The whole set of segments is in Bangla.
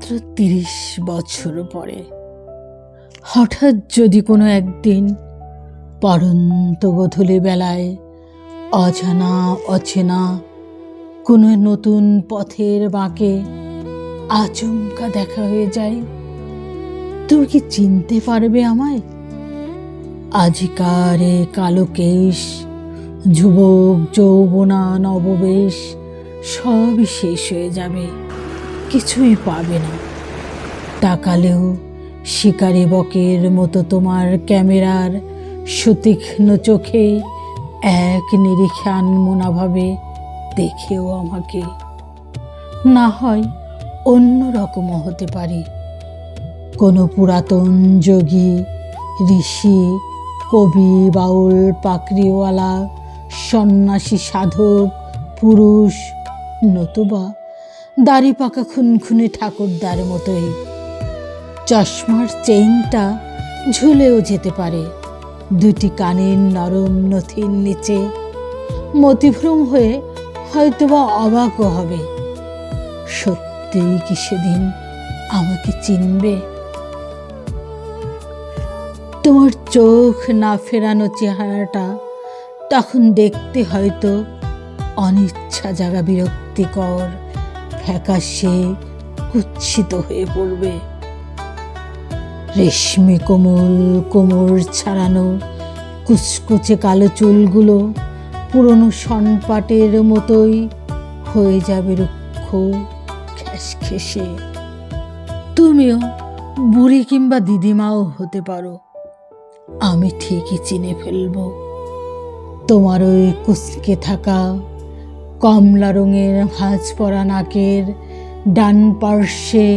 মাত্র 30 বছর পরে হঠাৎ যদি কোনো একদিন পড়ন্ত গোধূলি বেলায় অজানা অচেনা কোনো নতুন পথের বাঁকে আচমকা দেখা হয়ে যায়, তুমি কি চিনতে পারবে আমায়? আজিকার এ কালো কেশ, যুবক যৌবনা নববেশ সবই শেষ হয়ে যাবে, কিছুই পাবে না। তাকালেও শিকারি বকের মতো তোমার ক্যামেরার সুতীক্ষ্ণ চোখে এক নিরিখে আনমনাভাবে দেখেও আমাকে। না হয় অন্য রকমও হতে পারে, কোনো পুরাতন যোগী, ঋষি, কবি, বাউল, পাকড়িওয়ালা, সন্ন্যাসী, সাধক, পুরুষ, নতুবা দাড়ি পাকা খুনখুনে ঠাকুরদার মতোই। চশমার চেইনটা ঝুলেও যেতে পারে দুটি কানের নরম নথির নিচে। মতিভ্রম হয়ে হয়তোবা অবাকও হবে। সত্যিই কি সেদিন আমাকে চিনবে? তোমার চোখ না ফেরানো চেহারাটা তখন দেখতে হয়তো অনিচ্ছা জাগা বিরক্তিকর, ফ্যাকাশে, কুৎসিত হয়ে পড়বে। রেশমি কোমল কোমর ছাড়ানো কুচকুচে কালো চুলগুলো পুরনো সনপাটের মতোই হয়ে যাবে রুক্ষ, খ্যাসখেসে। তুমিও বুড়ি কিংবা দিদিমাও হতে পারো, আমি ঠিকই চিনে ফেলব। তোমার ওই কুচকে থাকা কমলা রঙের ভাঁজ পরা নাকের ডান পার্শ্বে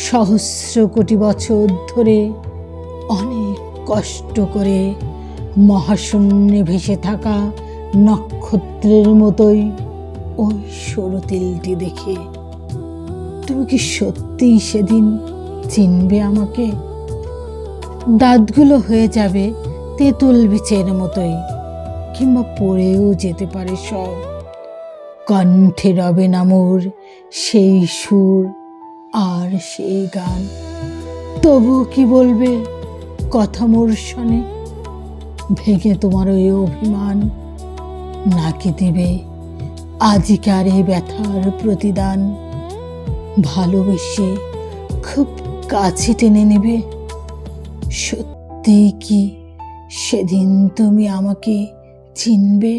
সহস্র কোটি বছর ধরে অনেক কষ্ট করে মহাশূন্যে ভেসে থাকা নক্ষত্রের মতোই ওই সরু তিলটি দেখে তুমি কি সত্যিই সেদিন চিনবে আমাকে? দাঁতগুলো হয়ে যাবে তেঁতুল বীচের মতোই, কিংবা পড়েও যেতে পারে সব। কণ্ঠে রবে না মোর সেই সুর আর সেই গান, তবু কি বলবে কথা মোর শোনে? ভেঙে তোমার ওই অভিমান নাকি দিবে আজিকার এই ব্যথার প্রতিদান? ভালোবেসে খুব কাছে টেনে নেবে? সত্যি কি সেদিন তুমি আমাকে চিনবে?